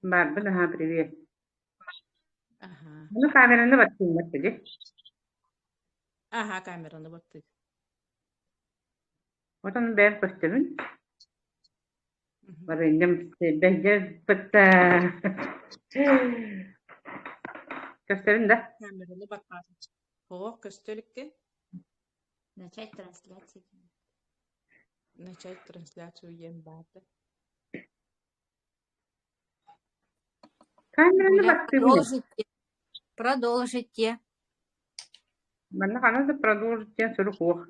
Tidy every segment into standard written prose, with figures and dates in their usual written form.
Барбыда, привет. Ага. Ну, камераны баттыгы. Ага, камераны баттык. Отон бэм көстөрүн. Мгм. Бар индем бэжэ бытта. Көстөрүн да. Камераны баттасын. О, көстөлүкке Начать трансляцию. начать трансляцию ем барды. Камераны Гуля, баттыгы. продолжите. Манна канада продолжить тен сурухух.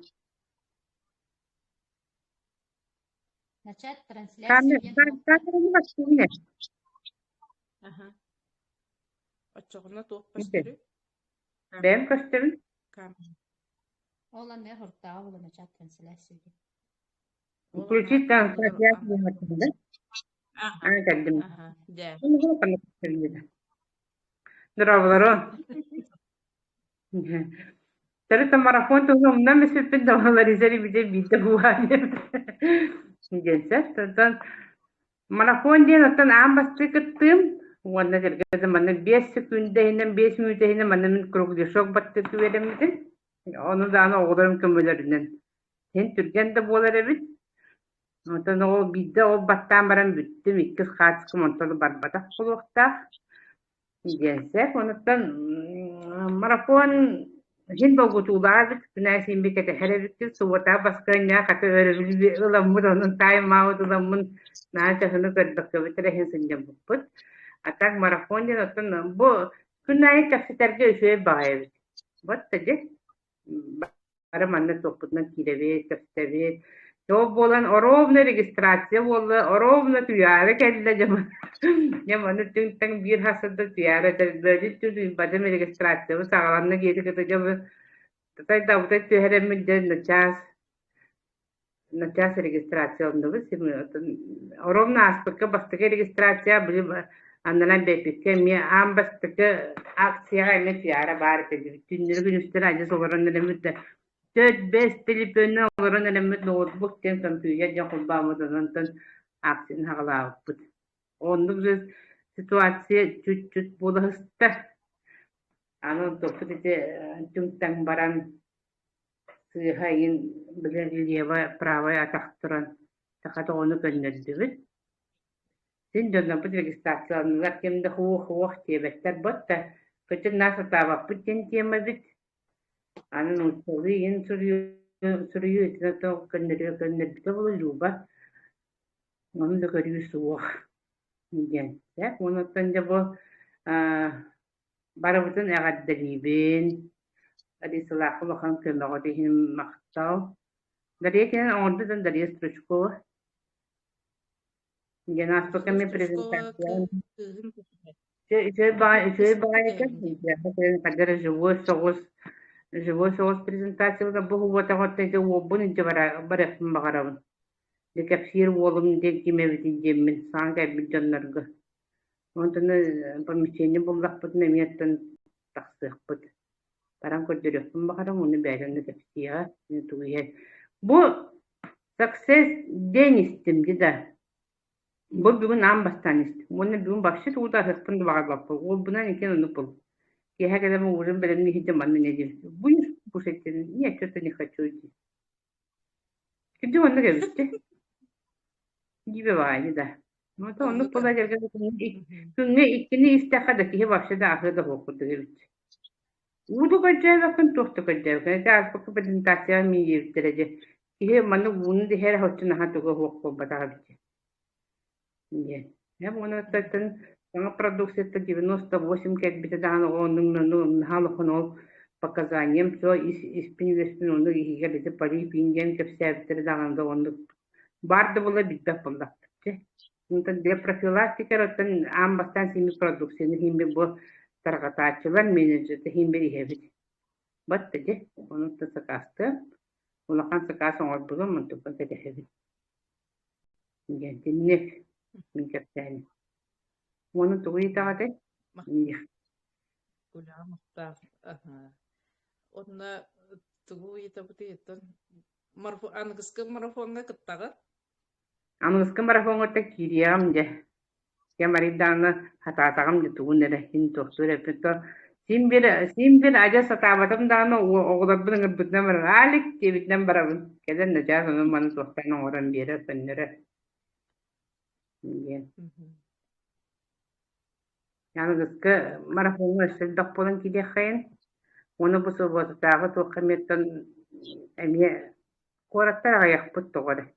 Начать трансляцию. Камераны баттыгы. Ага. Очоғына тоқ Ите. көстөлүк. Бэм көстөрүн. Камера. Ола не хуртаа было начать трансляцию. Включить трансляцию. Ага. Ага, кәддим. Ага. Да. Ну, канада көстөрүн. Дравларон. Тарыта марафон тугумнан месеппен давалар изери биде бите буане. Генсе, тан марафон ден аттан амбасты кыттым. Уонна жергеде манна 5 секунда хинен 5 минута хинен манна мен кругдешок батты күберемдин. Onu da ana oğlarım kömülerinden. Sen Türkiye'de bolar evet. Ondan o bizde o battan baran büttüm. İkiz kaç kumontalı barbadak bulukta. Gelsek ondan marafon hin bogu tuğlar bit. Güneşin bir kete hele bitti. Suvata baskanya katı öğrebil ılamın onun time out ılamın. Nâçı hını kırdık köbetere hin sıncam bukput. Atak marafon din ondan bu güneşin kafeterge üşüye bağır. Bak tadı. Бара манна топпутна киребет, көстебет. Жол болан оровна регистрация болла, оровна туяра келла жама. Жаманы түнтен бир хасада туяра төлөдү түдү бадам регистрация бу сагаланна гети кете жама. Тай давта төһөрөмүн ден начас регистрация онда бу сим оровна аспекка бастыга регистрация били аннан бепикке ми амбастыга акцияга эме туяра бар кеди. Түннөргүн үстүнө ажы солорон элемит Töt bes telefonu oran elemet notebook ten computer ja kulbamı da nantan aksin haqlaqpıt. Onduk biz situasiya çüt bola hısta. Anın topu tete tümten baran sığayın bilirliye pravaya ataqtıran taqata onu gönderdi. Sen dönüp registrasyonlar kimde huwa tebetler botta. Kötü nasa tabak biten tema bit. Anın uçuğun sürüyü itine to gönderdi bulu juba. Onu da görüyor soğuk. Gen. Ya onu tanja bu barabutun eğaddalibin. Adi salakı bakan kırmağı dihin maktav. Dari kenen orada dan dari struçko. Gen aspa kami prezentasyon. Şöyle bayakın. Ya kadar живой соос презентацияда бұл уотағатты обын барақ бағарабын. Декапсир олым дек кемебетін жеммен сан кәбіл жанларға. Онтаны помещение боллақ бұтын әметтен тақсық бұт. Баран көрдірекпін бағарам, оны бәлінді кәпсияға. Бұл success ден істім, деді. Бұл бүгін амбастан істім. Оны бүгін бақшы туғыда сықпынды бағарлап бұл. Ол бұнан екен оны бұл. Я когда мы уже блин не хотим манны не делать. Будешь кушать? Нет, что-то не хочу идти. Где он нравится? Не бывает, да. Ну то он положил как күнгө иккини истахада ки вообще да ахыда хокуду гебит. Уду каджава кын тохто каджава. Кайда пак презентация ми евтереже. Ки ману вунди хер хотчуна хатуга хокко батагабит. Не. Я моно татын Сама продукция это 98 как бы тогда он халахонол показанием все из пинвестин он и где пари пинген как все тогда он барда была битта была. Ну то для профилактики это амбастан сими продукции не химби бо таргатачылар менеджер это химби хевит. Вот таки он то сакаста он хан сакаса он было он то как это хевит. Я тенек min kapten. Onu tuğuytaate. Gula muhtar. Aha. Onna tugu ita butiton. Marfu angıskı marafonga kıttaga. Anıskı marafonga ta kiriyam je. Mariddana hatatagam ditugunda da hin tohtura pito simbir aja satabatam dana oğlabın gırbıtna var alik tebitden barabın keden de jasonu man tohtan oran bira fennere yani kıskı marafonu ışıldak bolan kide khayn onu bu sobat tağı to kametten emiye korakter ayak put togore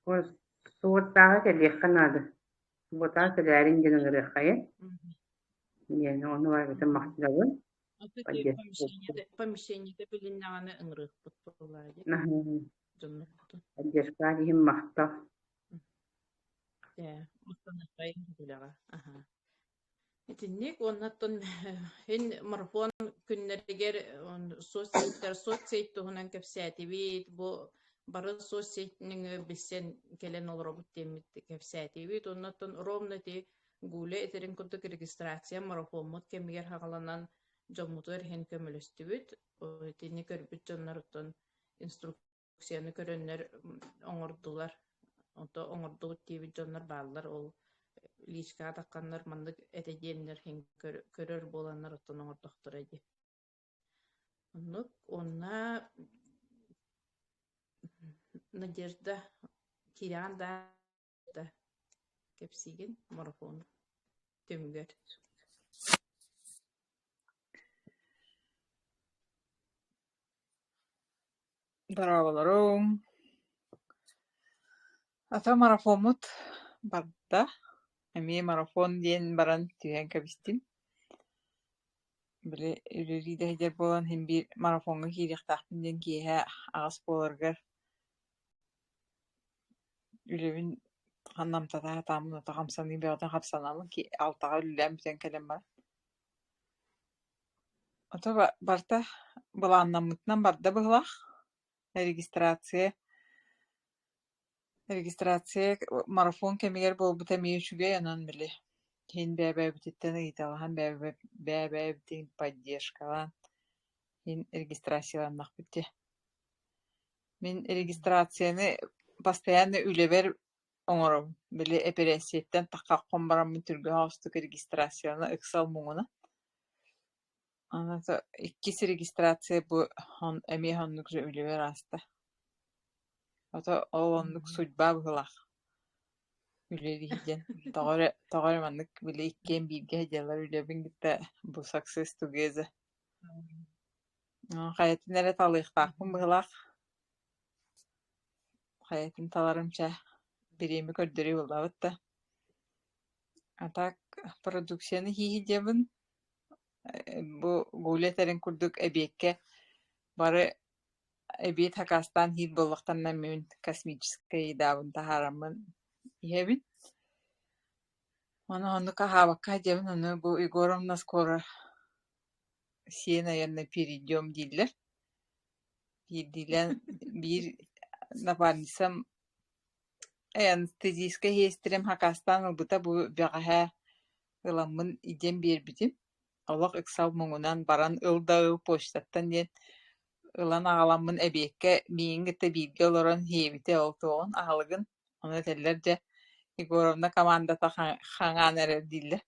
o sobat tağı ke lekhanadı sobat tağı ke garin gene khayn yani onu var bir mahsulun Отаки помещение билиннаганы ыңрых бутуллаги. Жоннукту. Поддержкали им махта. Я, мустанапай билага. Ага. Этинник оннаттан ин марафон күннәргәр соцсеттер кепсәтибит бу бары соцсеттинең билсен келен олробут темит кепсәтибит оннаттан ровно ти гуле этерин курдук регистрация марафонмут кемигер хагаланан жомутер хен көмөлөстүбүт этини көрбүт жоннорутун инструкцияны көрөннөр оңордулар онто оңордуу тийбит жоннор баалар ол личка такканнар мандык этеденнер хен көрөр боланнар оттон оңордоктор эди онна Надежда Кирян да кепсиген марафон төмгөр Браволорум. Ата марафонмут барда. Эми марафон диен баран түйен кабистим. Биле үрүриде хедер болан хем бир марафонга кирихтахтын ден киһэ агас боларгар. Үлебин ханнамтата тамын ота хамсаны беотан хапсанамын ки алтага үлләм бүтен келем бар. Ата барта буланнамытнан барда быглах. Регистрация марафон кемигер болбута мейшуге янан биле. Хин бәбәбитеттен ыйталахан бәбәбитин поддержкалан. Хин регистрацияланнах битте. Мен регистрацияны постоянно үлебер оңором. Биле операциятен такка комбарамын түргө хастык регистрацияны ыксал муңуна. Аната иккис регистрация бу эми хоннук үлебер аста. Ата олондук судьба быгылах. Үлелиһиден тагары мандык биле иккен бирге хедялар үлебин гитте бу success together. Хаятын эле талыктакпын быгылах. Хаятын таларымча биреме көрдөрү болабытта. Атак продукцияны хиһидебин бу гулетерин курдук эбекке бары эбет хакастан хит боллактан мен космическая еда тахарамын ебит. Она кахавака дебин оны бу Егоровна скоро все, наверное, перейдем дилер. Дилер бир напарницам анестезийская хестерем хакастан бута бу бягаха ыламын идем бербитим. Аллах ыксал муңунан баран ылда почтаттан ден ылан агаламын эбекке миңгите билге олорон хебите олтуон агалыгын оны теллер же Егоровна командата хаңанер дилер.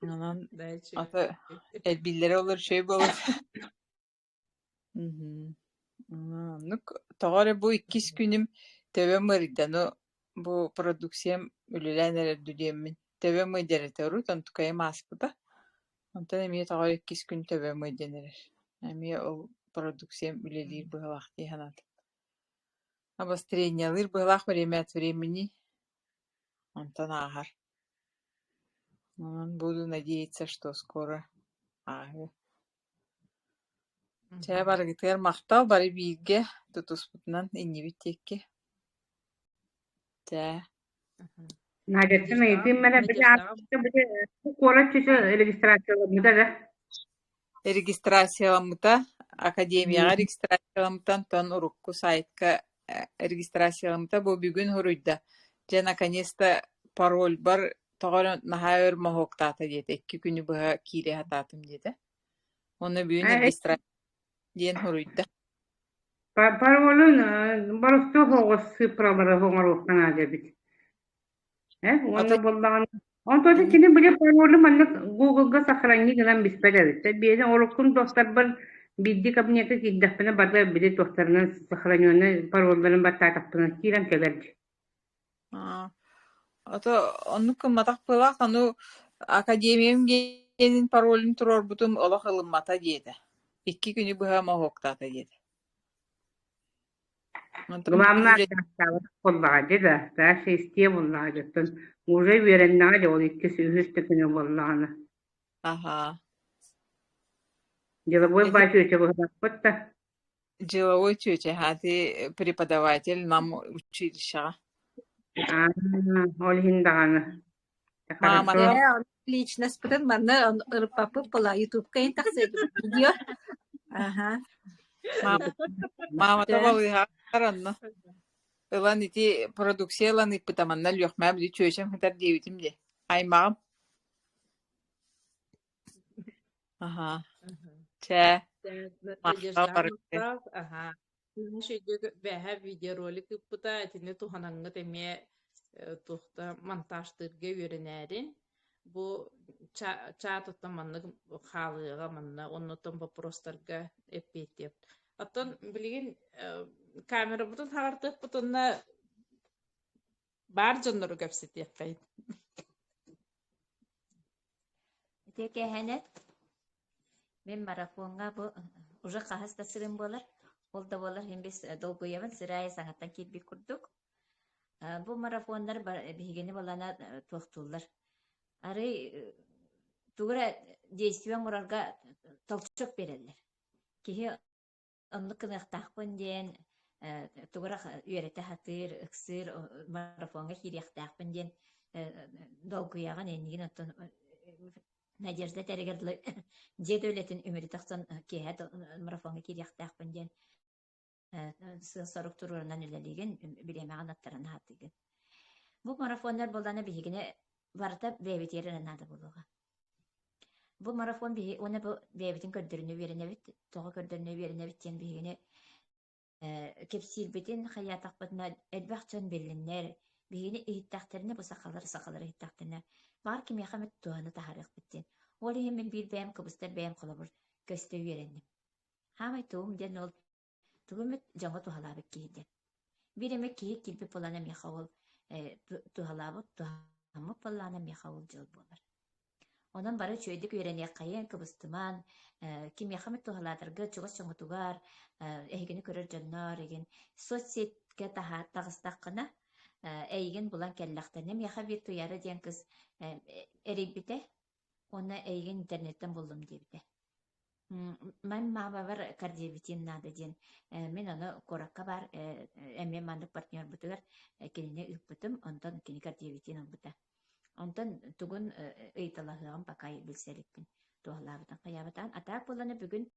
Анан аты элбиллери олор шөй болот. Нук тагары бу 2 күнүм төбө мырыдану бу продукциям үлеләнер дүдемин. Төбө мыйдер төрү тонтукай маспыта. Онтан эми тагары 2 күн төбө мыйденер. Эми ол продукциям үлелир быгалак диханат. Обострениялыр быгалак время от времени. Онтан агар. Буду надеяться, что скоро агар. Чая баргытыр мактал бары бирге тутуспутунан иннибитекке. Чая. Надежда эйтим менен бир кораччы регистрацияламыда да. Регистрацияламыта академияга регистрацияламытан тон урукку сайтка регистрацияламыта бу бүгүн хуруйда. Же наконец-то пароль бар тогор нахайыр мохоктата дете. 2 күнү бага кире хататым дете. Оны бүгүн регистрация ден хуруйда. Паролун барыстуу хогос сыпралары хоңоруктан ажабит. Onu Ата bulduğun. On tozu kini bile parolu manna Google'ga sakrangi gelen bispeder. Tabii orukun dostlar bir bildi kabinete kiddafına barda bile dostlarının sakranıyoruna parolların batta taptığına kiran kelerdi. ата онну кымматах пылах ану академиям генин паролин турорбутум олох ылыммата диэте. Икки күнү быһа моһуоктаата диэте. Онтон бу Gımamla күлүлэ aktarsağı kulladı da. Daha şey isteye bulladı. Уже verenler de o ikisi üstü günü bullağını. аха Деловой эти бачу çabuk bakıtta. деловой тетя хати преподаватель нам училищага. Ol hindağını. Хорошо. Маамата он личность пытан манна ырпапы пыла ютуб кайын таксайды видео. Ага. маамата Да. балыыха аранна. Ылан ити продукциялан иппытаманна лөхмää били чөйсем хытар диэбитим де. Аймагым. Аха. Чэ. Махтал барықты. Ага. Şöyle veha videorolик ıpıta etini tuhananga temeye tuhta montajtırga öğrenerin. Bu çatıtta manlık halıga manna onnotan vaprostarga epetip. Atan bilgin kamera butun tagartıp butunna bar jonnoru gapsit yapayım. Теке хәнәт мен марафонга бу уже кахас тасырым болар. Ол да болар һәм без долгоябын сырай саңаттан килбек курдук. Бу марафондар бигене балана тохтуллар. Ары тугра действием урарга толчок берелер. Кихи онны кынактакпын ден тугра үйрәтә хатыр, ыксыр марафонга киряктакпын ден долгояган энигин оттон Надежда тәрегерді дед өлетін өмірі тақсан кейхәт марафонға киряқтақпын ден сұрық тұрғырынан өлелеген білемеған аттарына хаттыген. Бұл марафондар болданы бігіне барыта бәйбетерін ады болуға. Бұл марафон оны бәйбетін көрдіріне веріневет, тоғы көрдіріне веріневеттен бігіне кепсилбетін хаятақпытына әлбәқтен беліннер, бігіне иіттақтарыны бұл сақалары иіттақтарына бар ким яхамет туаны тахарык биттен. Ол емен бир бәм кыбыстар бәм кылабыр көстө үйренdim. Хамай туум ден ол тугумет жаңа тухалабык кейден. Бир эме кийик килбе полана мехавыл тухалабык тухамы полана мехавыл жыл болар. Онан бары чөйдік үйрене кайын кыбыстыман ким яхамет тухаладыргы чугас жаңа тугар эхигини көрөр жаннар еген соцсетке тагыстаккына эйген булан келлахтанем яха бир туяры ден кыз эрибите оны эйген интернеттен булдум дебите. Мен мабавар кардиобитин нады ден мен оны коракка бар эме мандык партнер бутугар кинине үппүтүм онтон кини кардиобитин албыта. Онтон тугун ыйталахыгын пакай билселикпин туалабытан каябытан атак буланы бүгүн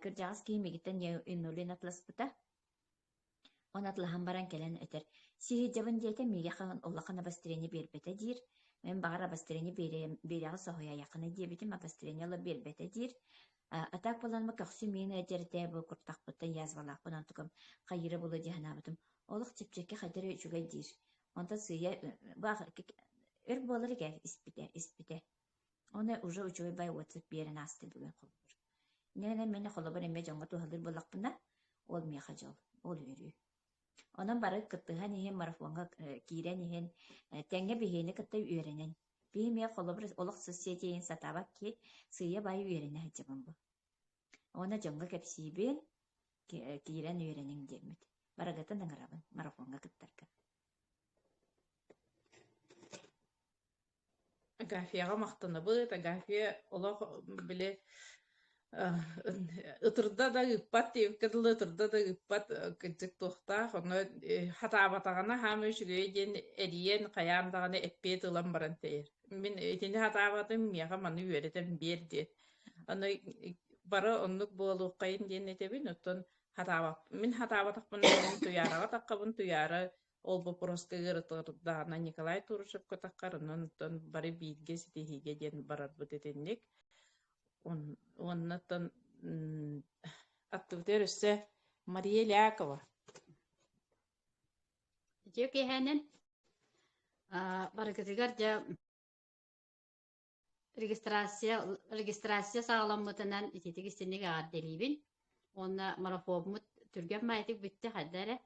кыржагыс кийимигиттен иннулин атласпыта. Онатлахан баран келен өтер. Сихи жабын дейте мияхан оллахан абастрени бербете дир. Мен багар абастрени беряғы соғуя яқыны дебетім абастрени ала бербете дир. Атак боланма көксі мені әдерде бұл күрттақ бұттан язвалақ бұнан тұқым қайыры болы дияна бұтым. Олық чепчекке қадыры жүгай дир. Онда сүйе баг өр болыр егер іспіте. Оны уже үчугай бай өтіп берін асты бүгін қолбыр. Нені мені қолыбыр әме жоңға туғалыр болақ бұна ол меха жол, ол өрі. Онан бары кыттыған ehen марафонға кирен ehen тәңге бігені кыттай үйренен. Бейме қолыбыр олық соцсетейін сатабак ке сыя бай үйрене хатчабын бұл. Оны жоңға кәпсейбен кирен үйренен демет. Барагатын аңырабын марафонға кыттарга. Гафияға мақтаны бұл, гафия олақ біле ытырда да ыппат тевкедылы ытырда да ыппат кыджык тохта оны хатабатагана хамы жүгөй ден эриен каямдагана эппет ылан баран тейер. Мен этинде хатабатым мияга маны үйретем берди. Аны бары оннук болу кайын ден этебин оттон хатабат. Мен хатабатакпын туярага таккабын туяра ол бу просто гыртырда на Николай Турушев котаккарын оттон бары бийге ситихиге ден барар бут этенник. Оннаттан аттыбытер өссө Мария Лякова. Теке хәнән Баракатыгар жа регистрация сагаламмытынан ититик истенеге аарделибин. Онна марафонмут түргән майтык битте хаддара.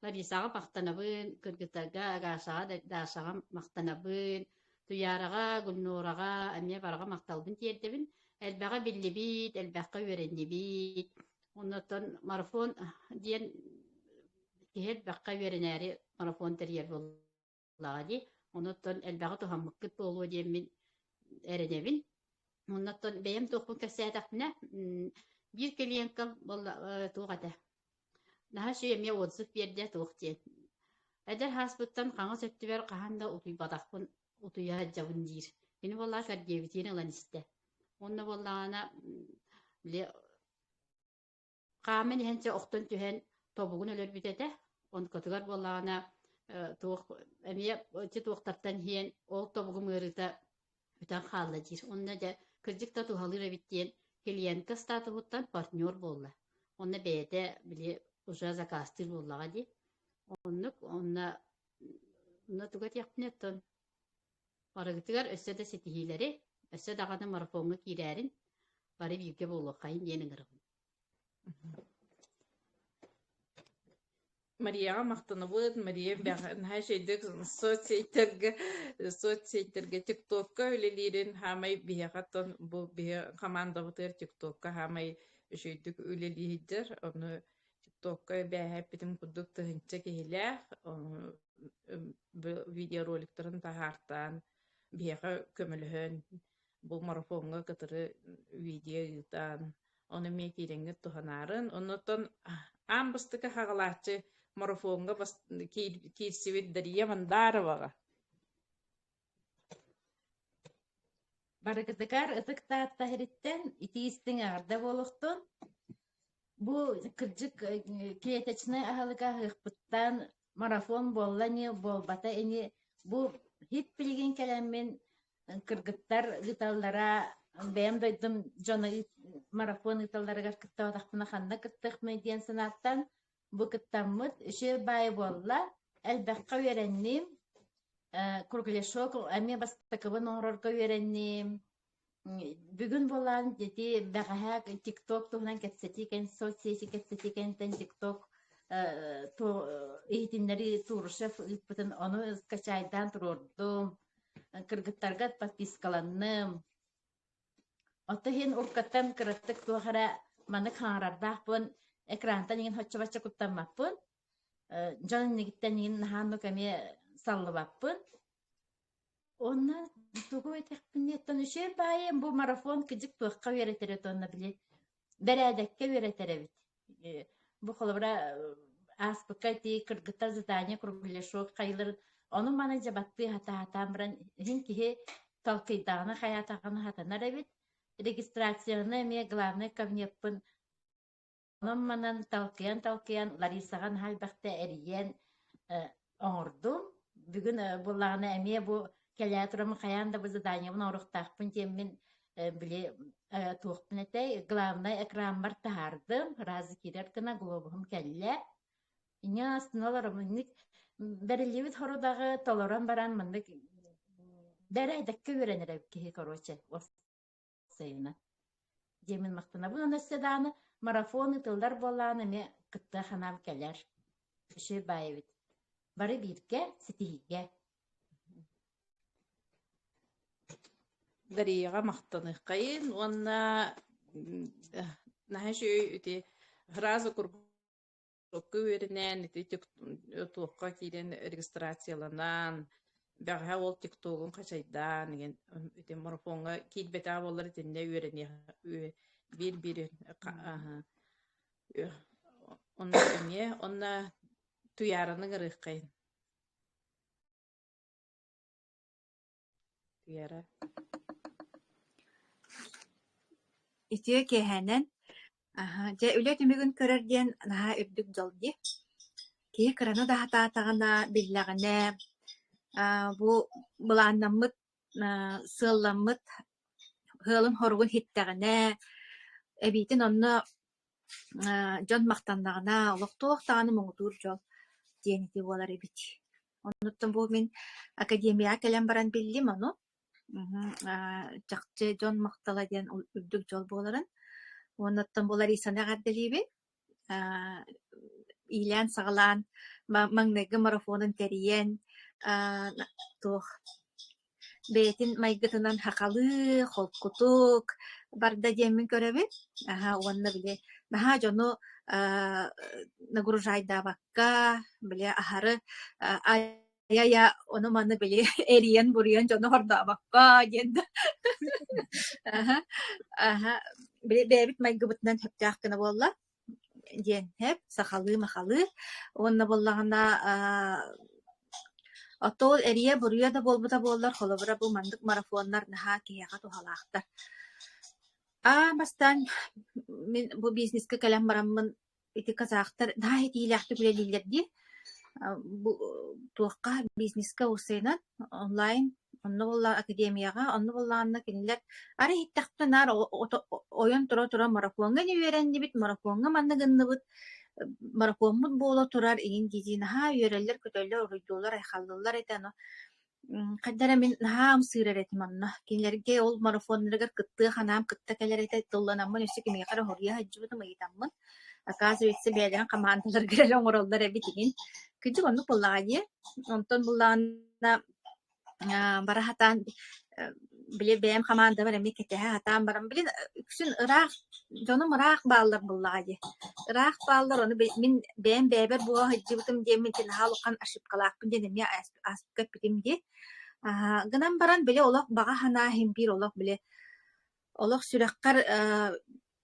Ларисага мактанабын, кыргытарга агашага дашага мактанабын, туярага, гүлнурага, амия барага макталбын тиердебин. Элбага биллибит, элбакка үйреннибит. Оннотон марафон диен кихет бакка үйренәри марафон терьер боллаги. Оннотон элбага тухаммыккыт болуу диен эренебин. Оннотон бәйем тухпун кәсәтәкне bir клиентка болла тугата. Наха шеме отзыв берде туктен. Эдер хаспыттан каңа сөттүбер каханда утуй бадакпын, утуя жабын дир. Мени болла кардебитин ланисте. Онна боллана ле камен хенче октон түһен тобугун өлөр бүтете. Он котугар боллана тук эмие че туктартан хен ол тобугу мырыта бүтән халла дир. Онна да кырдыкта тухалыра биттен клиентка статуттан партнер болла. Онна бәйте биле уже заказтыр боллага ди. Онна тугат япнеттон. Барыгытыгар өссөдө сетихилери, өссө даганы марафонга кирәрин, бары бирге болу кайын денин ыргын. Марияга мактанабыт, Мария бәгән һәр şeyдек соцсеттерге TikTok'ка үлелерин хамай биягаттан бу бия команда бутер TikTok'ка хамай şeyдек үлелидер. Оны TikTok'ка бәһәп битим продукты хинче килә, видеороликтарын тахартан бияга көмөлһөн бу марафонга кытыры видео ютан. Оны ме киреңге туханарын, оннотон амбыстыка хагалачы марафонга бас кирсибит дария мандаровага. Барыгытыгар ытыкта тахириттен итиистин арда болохтун. Бу кырдык клеточный ахалыга хыппыттан марафон боллани болбата эни бу хит билген келеммен кыргыттар гыталлара бэм дойдум жона марафон гыталларыгар кытта тахпына ханна кыттык медиан санаттан бу кыттаммыт үше бай болла элбакка веренним кургулешок ами бастакыбын оңрорго веренним бүгүн болан дети багаһак TikTok туһунан кетсетикен соцсети кетсетикен TikTok эйтиннери турушев иппытын ону скачайдан турурдум кыргыттарга подпискаланным отохин уркаттан кыраттык туахара маны хаарардахпын экрантан ingen хоччабача куттаммаппын жон нигиттен ingen ханну каме саллыбаппын онна тугу этекпиннеттен үше байым бу марафон кыжык туакка веретере тонна били берәдәккә веретеребит бу холбара аспыкка ти кыргыттар задание круглешок кайлыр onun mana jabatты hata бран хин кихе талкыйдагына хаятагына хатанарабит регистрацияны ме главный кабинетпын onun манан талкыян Ларисаган халбакта эриен оңордум бүгүн буллагына эме бу келятрым хаянда бу задание бу оруктакпын теммен биле туукпун эте главный экран бар тахардым разы кирер кына глобум келле иня астыналарым берилибит хорудагы толорон баран мындык берәйдәккә үйрәнерәп кихи короче сайына демин мактана бу наседаны марафоны тылдар болланы ме кытта ханам келер үше байбит бары бирке ситиге Дарияга мактаны кайын, онна нахаши үти разы көрүнен туукка кирен регистрацияланан бага ол TikTok'ун качайдан ген үти марафонга кирбете боллар тенде үйрөне бир онна эме онна туяраны гырыккайын туяра Итие кеһэнэн же үле түмүгүн көрөрден наһа үрдүк жолди кии кырана да хатаатагана биллагына бу булааннаммыт сылламмыт хылын хоргун хиттагына эбитин онно жон мактандагына олоктуоктааны моңутуур жол диэнити буолар эбит Онуттан бу мен академия келен баран биллим ону. Жакчы жон мактала ден үрдүк жол боларын. Онуттан булар исана гадделиби. Илен сагалан маңнеги марафонун териен тух бетин майгытынан хакалы холкутук барда демин көрөбү. Онна биле наха жону нагружайда бакка биле ахары я оны маны биле эриен буриен жону хорда бакка денде. Биле бебит майгыбытынан хептак кына болла. Ден хеп сахалы махалы онна боллагана отол эрие буруя да болбута боллар холобура бу мандык марафоннар наха кияга тухалаактар. Бастан мен бу бизнеске калам бараммын ити казактар наха итилякты билелилерди. Бу туакка бизнеске усайнат онлайн онно болла академияга онно боллаанна кинилер ары иттактанар ойон тура марафонга не веренди бит марафонга манныгынныбыт марафонмут боло турар иин дизин ха үйөрелер көтөлөр уруйдуулар айхаллылар этено каддара мен наам сырар этманна кинилерге ол марафоннарыгар кытты ханам кытта келер эте тылланаммын өсө кимге кара хория хаджыбыты мыйтаммын оказывается бәлерен командалар гэрэл оңороллар эбитигин кыжы онну буллаги онтон буллагана барахатан биле бэм команда бар эми кете хатан барам биле үксүн ырак жонум ырак баалар буллаги ырак баалар ону мен бэм бэбер буга хаджыбытым демин тин халукан ошибкалаакпын денем я аспка питимди гынан баран биле олох бага хана химбир олох биле олох сүрәккар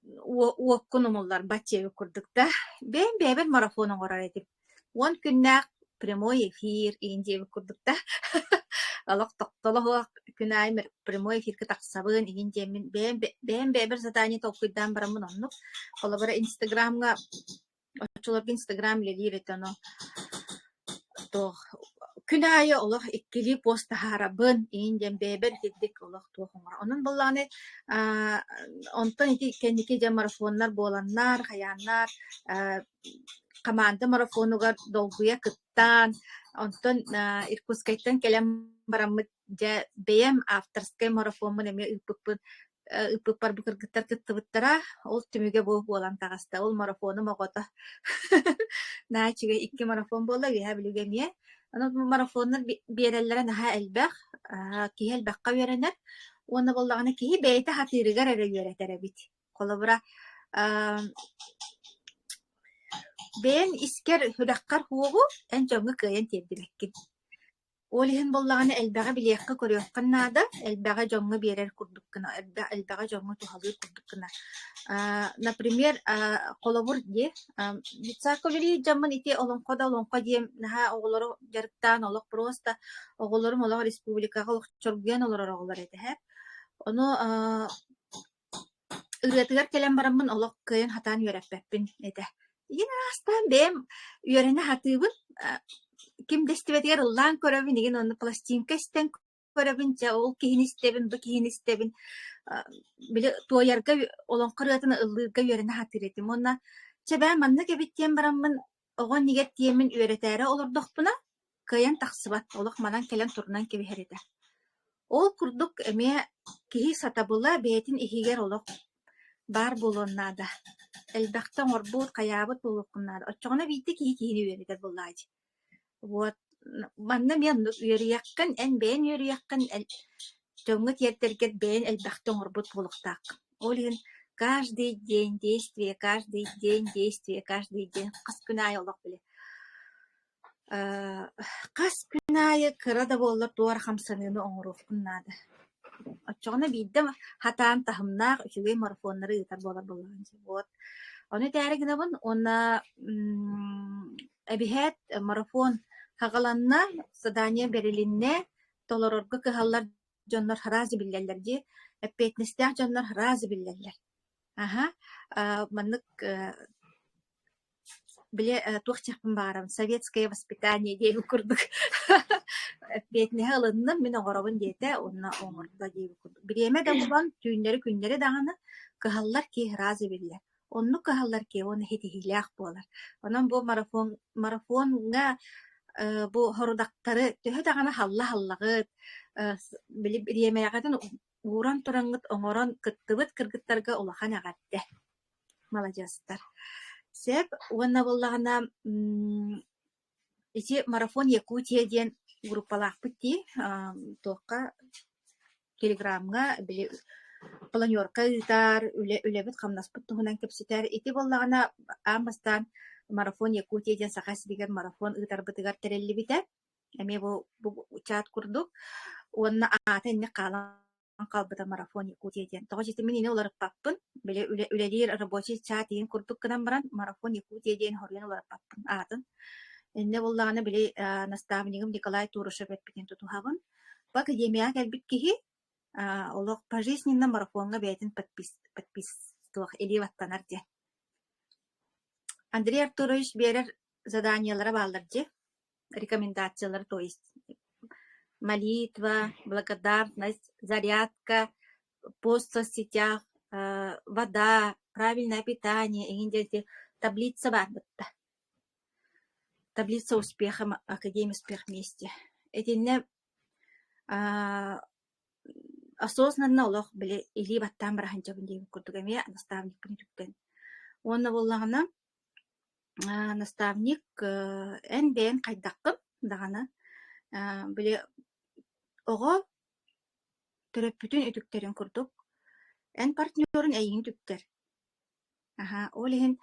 уоккунумуллар баччеби курдукта бэм бэбер марафон оңорар этип 10 күннәк прямой эфир индеби курдукта алак токтолох күнаймер прямой эфирге таксабын индеби мен бэм бэбер задание толкуйдан барамын оннук олабара инстаграмга очолорга инстаграм лелиретено то күнайы олох иккили пост харабын индем бэбер дидик олох туохоңор онун булланы онтон ити кенники же марафоннар боланнар хаяннар команда марафонугар долгуя кыттан онтон иркутскайттан келем бараммыт же бэм авторскай марафонмун эме ыппыппар быкыргыттар кыттыбыттара ол түмүгө болан тагаста ол марафону могото наачиге 2 марафон болла виха билугемие аны марафоннар береллер наха элбэх ки элбэхка беренер оны боллаганы ки бейте хатырыгар эре юретеребит колобура бен искер хүдаккар хугу эн жоңгу кыйын тердибеккин олиһин боллаганы элбэга билиэкка көрүөкканнаада элбэга жоңгу берер курдуккына элбэга жоңгу тухалыр курдуккына например колобур ди бицаколери жамман ити олонко дiem наха оголоро жарыктан олох просто оголорум олох республикага олох чоргуян олорор оголор эте хэ ону ырыатыгар келен бараммын олох кыйын хатаан үөреппеппин эте ин астан бэм үөрене хатыыбын ким дестибетигер ыллаан көрөбүн иген онну пластинка истен көрөбүн же ол киһини истебин бу киһини истебин биле туоярга олонкорыатын ыллыырга үөрене хатыретим онна чебэ манна кебиттиен бараммын огон нигет тиемин үөретээре олордохпуна кыйан тахсыбат олох манан келен турунан кебиһерите ол курдук эме киһи сатабыла бээтин ихигер олох бар болоннаада элбэхтен орбуут каяабыт булуккуннаада оччоҕуна биитти киһини үөретер буллаади вот манна мен үөрüйэккэн эн бээн үөрüйэккэн төҥҥө тиэртэргэр бээн элбэхтен орбут булуктаак ол иһин каждый день действие каждый день кас күнай олох биле кас күнайы кыра да боллар туар хамсаныны оҥорууккуннаада оччоҕуна биидде хатаан тахымнаах үчүгэй марафоннары ыытар буолар буллаган вот ону тээригинабын онна эбиһэт марафон хагаланна задание берилинне толорорго кыһаллар дьоннор хараазы биллэллер ди эппетнестеах дьоннор хараазы биллэллер маннык биле туох чахпын баарам советское воспитание диэби курдук эппетнеһе ылынным мен оҥоробун диэте онна оҥорда диэби курдук бириэме да булан түүннери күннери даҕаны кыһаллар ки хараазы биллэр онну кыһаллар ки оны хитиһилээх буолар онон бу марафонга бу хорудактары төһө дагана халлагыт билип диемеягатын уран тураңыт оңорон кыттыбыт кыргыттарга улахан агатте. Молодецтар. Сеп уонна боллагана ити марафон Якутия диэн группалаахпытти туокка телеграмга били планерка ытар үлебит хамнаспыт туһунан кепситер ити боллагана амастан марафон Якутия диэн сахас дигер марафон ытарбытыгар тереллибите эми бу чат курдук уонна аата инне калбыта марафон Якутия диэн того жити мен ини олар паппын биле үлелир рабочий чат диэн курдук кынан баран марафон Якутия диэн хорген олар паппын аатын инне боллагана били наставнигим Николай Турушев этпитин тутухабын ба академия келбит кихи олох пожизненно марафонга бетин подпис туох эливаттанар де. Андрей Артурович берер заданиялары баллар де, рекомендациялары, то есть молитва, благодарность, зарядка, пост в соцсетях, вода, правильное питание, и таблица барбытта. Таблица успеха Академии успех вместе. Эти не осознанно олох биле или баттан бараханчабын дейм курдугаме наставник пунктен. Онна боллагана наставник эн бен кайдаккын дагана биле ого төрөпүтүн үтүктерин курдук. Эн партнерын эйин түктер. Олehen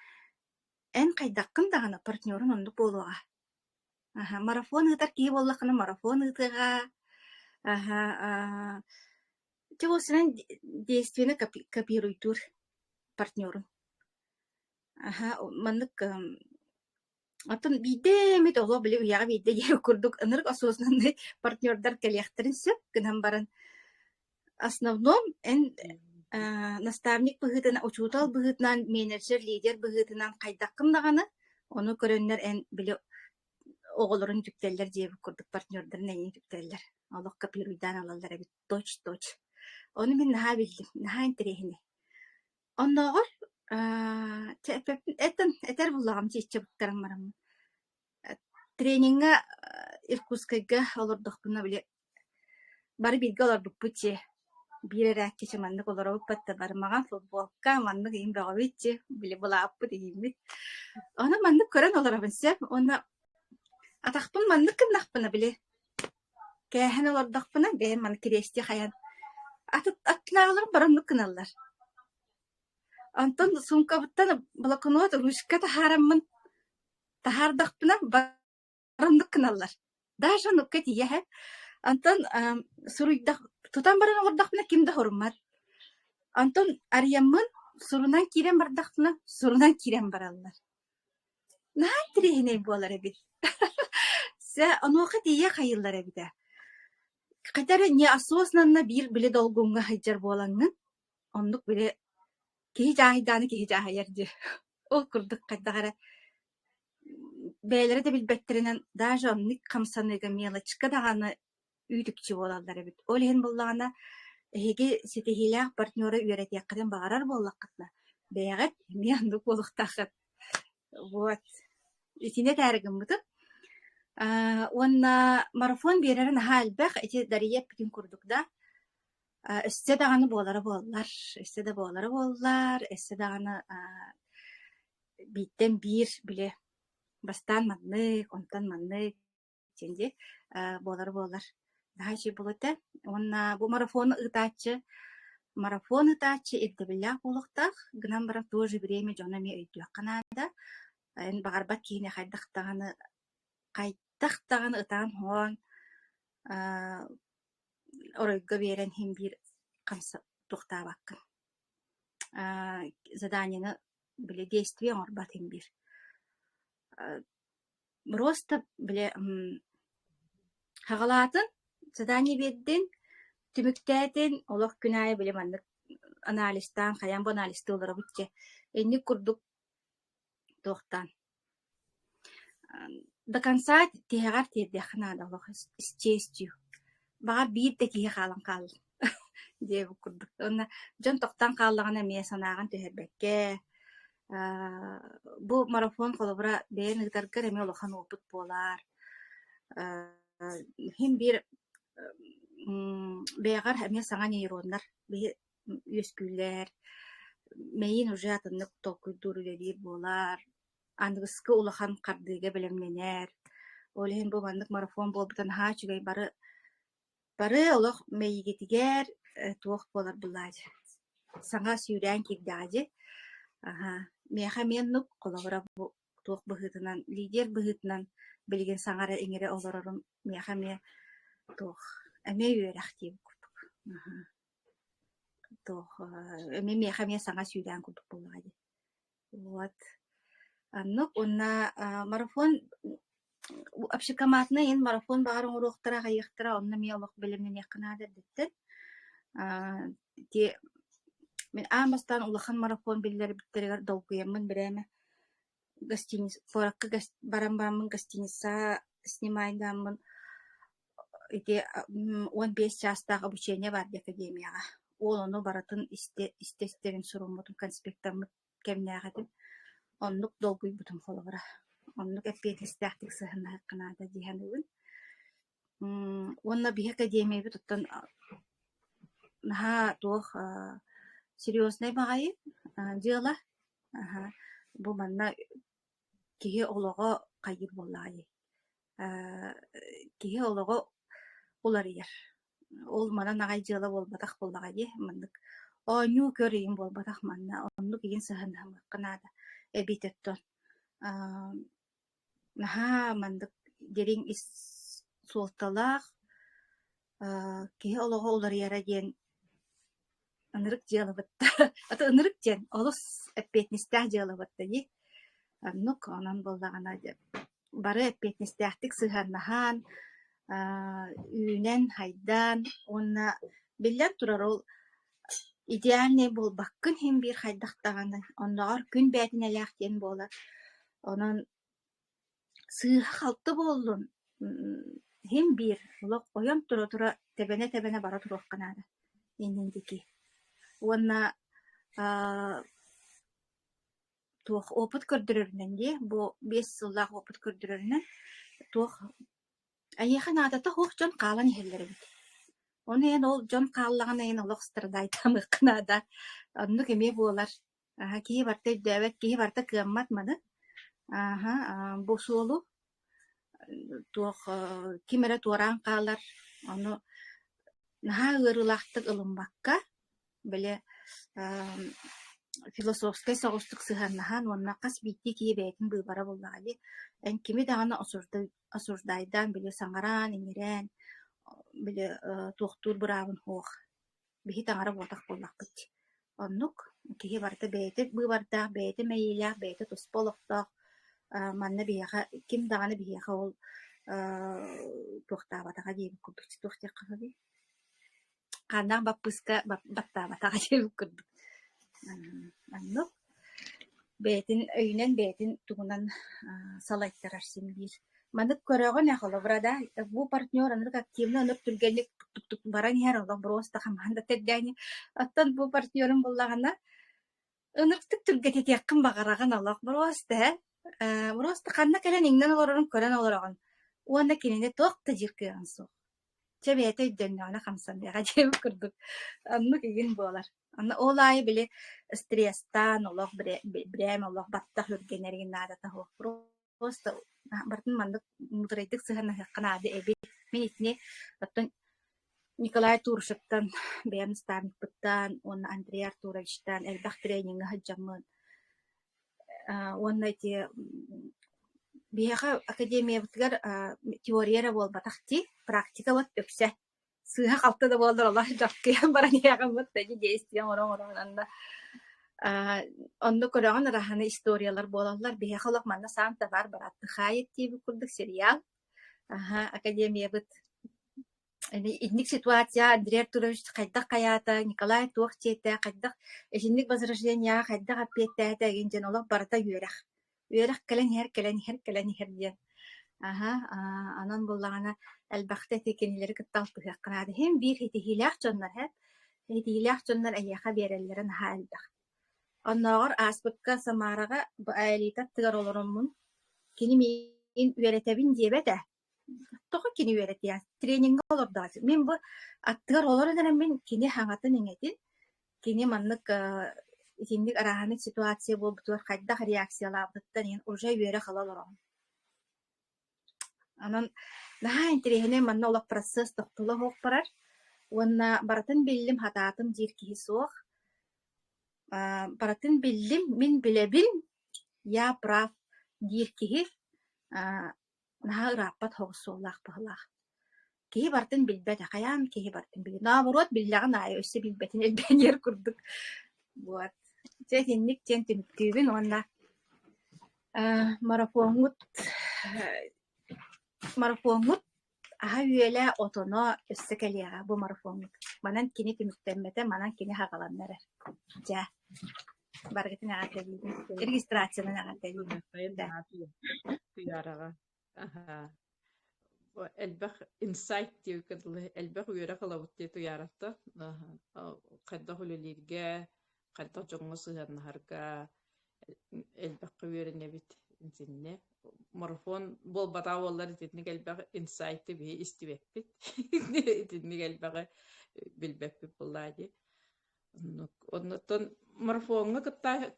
эн кайдаккын дагана партнерын ондук болуга. Марафон ытар кии боллакына марафон ытыга. Тевосынан действенно копируйтур партнерын. Маннык атын биде мет оло биле уяга биде yer курдук ынырык осознанный партнердар келехтерин сөп гынан баран основном эн наставник быгытына учутал быгытынан менеджер лидер быгытынан кайдаккын даганы ону көрөннөр эн биле оголорун түктеллер диеп курдук партнердарын эйин түктеллер олох копируйдан алалар бит точ ону мен наха билдим наха интерехини онногор этер буллагам чече буттарам барам тренинга Иркутскайга олордохпуна биле бары бирге олордук пуче бирерак кече мандык олоробут батта бармаган футболка мандык ийин багабитче биле булааппы дегенби оны мандык көрөн олорабын сеп оны атакпын мандык кымнакпына биле кэхэн олордохпуна бээн ман кирести хаян атынаалар барамдык кыналлар Антон сумкабыттан блокнот ручка тахараммын тахардахпына барамдык кыналлар даже нукка тиеhe Антон суруйдах тутан баран олордахпына кимде хорумат Антон арияммын сурунан кирен бардахпына сурунан кирен бараллар наан тирехиней буолар эбит се онуоха тие хайыллар эбите катары неосознанно бир биле долгунга хайжар буолаңнын ондук биле кихи жаахиданы кихи жаахаярдыр ол курдук кайдагара бээлери де билбеттеринен даже онник камсаныга мелочка даганы үйдүкчү болалар эбит ол эн боллагана эги сетихилях партнеры үйрөтияккаден багарар боллаккатна бээгет эми ондук болуктахат вот итине таарыгым буту онна марафон берерин хаалбах эти дария бүтүн курдукда эссе даганы болары боллар эссе да болары боллар эссе даганы биттен бир биле бастан маннык онтан маннык тенде болары боллар дачи болоте онна бу марафон ытаачы ирдебилях болуктах гынан баран тоже время жонами өйдүакканада эн багарбат кийине кайдактаганы ытаан хоон оройго берен хим бир камса тухтаабаккын заданияны биле действие орбат хим бир просто биле хагалаатын задание бердин түмүктәтин олох күнай биле маннык анализтан хаян бу анализти олора бутче энни курдук тохтан до конца тегар тедехна да олох с честью бага бир теки халан кал деп курдук онна жон тохтан каллагана мен санаган төһөрбекке бу марафон колобра бен ыдаргар эме олохан опыт болар Hem bir beğer hem sana neyronlar bir yüzgüller meyin уже atınıp tokuydur dedi bolar andıskı ulahan kardıga bilemnener Olen bu mandık marafon bolbutan ha çügey barı olaq meyigetiger tuoq bolar bulladı. Sana süren kibdacı. Aha. Meha men nuk kolabora bu tuoq bıhıtınan lider bıhıtınan bilgen sangara ingere olororun meha me tuoq eme yörak diye kurduk. Aha. Tuoq eme meha me sana süren kurduk bulladı. Вот. Nuk onna marafon Общекоматна ен марафон барын уруктара хайыктара онна ми олох билимнен якынада диттен. Ти мен амастан улахан марафон биллер биттерер долгуямын биреме. Гостиница поракка барам гостиница снимайдамын. Ити 15 частагы обучение бар ди академияга. Ол ону баратын истестерин сурумутун конспектамы кемнягатын. Оннук долгуй бутун холобара. Оннук эппетистактик сыхына канада диханыбын. Онна бих академия бутуттан наха туох серьезный багай дела. Бу манна киге олого кайыр боллай. Киге олого улар ер. Ол мана нагай дела болбатак боллагай мандык. Ню көрейин болбатак манна оннук иген сыхына канада эбитеттон. Наха мандык дерин ис суолталах киһи олоҕо улар яра диэн ынырык дьиэлабытта аты ынырык диэн олус эппиэтнистээх дьиэлабытта ди аннук онон боллагана бары эппиэтнистээхтик сыһаннаһаан үүнэн хайдаан онна биллэн турар ол идеальный болбаккын хим биир хайдахтаҕаны онноҕор күн бээтин элээх диэн буолар онон сыыха халты болдун хим бир лок оям тура тебене бара турук канада индики уонна туох опыт көрдүрөрүнөн ди бу 5 сыллах опыт көрдүрөрүнөн туох аяхан атата хох жон калан хеллери бит оны ен ол жон каллаган ен олох страдайтамы канада онну кеме болар кии барта дэвет кии барта кыаммат маны бу суолу туох кимере туаран калар ону наха ырылахтык ылымбакка беле философский соғыстык сыһаннахан онна кас битти кии бээтин быыбара буллаали эн кими дагана осурдайдан беле саңаран иңирэн беле туохтуур быраабын хуох биһи таңара буотах буллахпыт оннук киһи барта бэйти быыбардаах бэйти мэйилээх бэйти тусполохтоох манна биэха ким дагана биэха ол туохтаабатаға диэбит курдук туохтиаккаха би канаах баппыска баттаабатаға диэбит курдук аннук бээтин өйүнэн бээтин тугунан салайттарар симбир манык көрөөгөн ахолобурада бу партнер анырык активно өнөп түргенник тук баран иһэр олох просто хаманда теддäни оттон бу партнерым буллагана ынырыктык түргететиаккын багараган олох просто канна келен иңнен олорун көрөн олорогон уонна кинине тоокта жиркыган суох чебиэте үддөннөҕүнэ хамсанныаҕа диэбит курдук оннук игин буолар онно ол били стресстан олох бирээм олох баттах үргенеригин наадата хуох просто бартын мандык мутурайдык сыһаннаһыакканаады эбит мен итини оттон Николай Туршевтан бэм ставникпыттан онна Андрей Артуровичтан элбах тренингы хаджаммын онна эти биэха академиябытыгар теорияра болбатахти практика вот өпсэ сыыха халта да болдор олар жаккыян бараниягаммыт тади действиям ороңорогунанда онду көрөгөн араханы историялар болалар биэха олох манна санта бар баратты хайет тиби курдук сериал академиябыт инник ситуация Андрей Артурович кайдах каята Николай Туохтиэте кайдах эсинник возрождения кайдах аппиэттээте гинжен олох барата үөрэх кэлэн иһэр диэн анан буллагана элбахта текенилери кытталтыхакканаады хем бир хитихилээх дьоннор эйэха биэрэллэрин хаалдах онноогор ааспытка самаарага аэлиитат тыгар олороммун кини миин үөретебин диэбэтэ тоҕо кини үөрет я тренинг олор даасы мен бу аттыгар олор эдерен мен кини хаңатын иңетин кини маннык итинник араханы ситуация болбутугар хайдах реакциялаабыттан ен уже үөрэ халалором анан наха интерехине манна олох процесс тохтула хооппарар уонна баратын биллим хатаатым диир киһи суох баратын биллим мин билебин я прав диир киһи наха ырааппат хоҕуссуоллаах быһылаах киһи бартын билбэт акаяан киһи бартын билбэт наоборот биллэҕин аайа өссө билбэтин элбээн иэр курдук вот тиэтинник тиэн түмүктүүбүн уонна марафоҥҥут аһа үөлэ отоно өссө кэлиэҕэ бу марафоҥҥут манан кини түмүктэммэтэ манан кини хагаланнара дьэ баргытын аҕатабиибин регистрациянан аҕатабиибин Tuyaraga. Aha. Elbaq insight diyor kadlı. Elbaq uyara kalavut diye tuyaratta. Kadda hululirge, kadda çoğunga sığanharga. Elbaq uyara nebit insinne. Marafon bol batavallar itini elbaq insight bir istivekbit. İtini elbaq bilbekbit bulladı. Ondan марафонга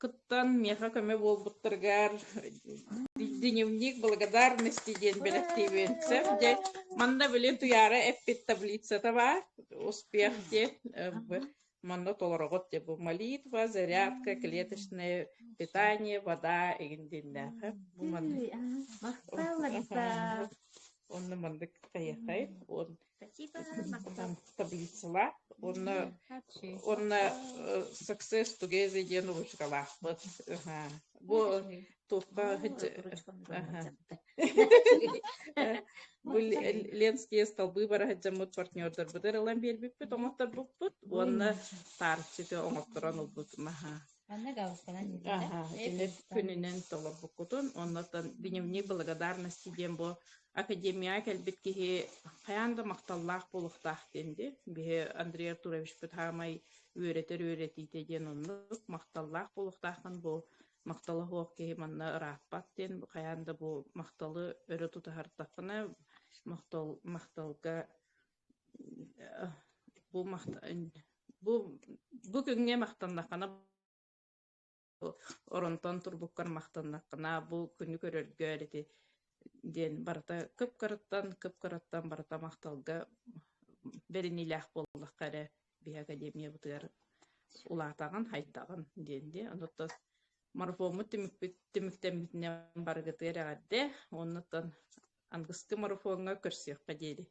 кыттан меха көмө болбуттаргар дневник благодарности ден белективенсе де манда билен туяра эппит таблицата бар успех де манда толорогот де бу молитва зарядка клеточное питание вода игиндинде бу манда онна манда кайхай он таблицала онна success together ден ручкала вот бу тупа бу ленские столбы бара хаджамут партнердер бедерлен бербип томаттар буппут онна тарчыты оңотторон улбут маха күнүнен толор букутун оннотон дневник благодарности ден бу академия келбит киһи хаянда макталлаах болуктаах денди бие Андрей Артурович Петхамай үөретите ден оннук макталлаах болуктаахын бу макталы хоох киһи манна ырааппат ден хаянда бу макталы өрө тутахартахпына макталга бу күнгө мактаннакана оронтон турбуккар мактаннакана бу күнү көрөргөрити ден барата көп караттан барата макталга беринилах боллаккара би академия бутыгар улаатаган хайттаган денди онтон марафонму тимиктемитне баргытыр агадде оннотон ангыскы марафонга көрсөк падели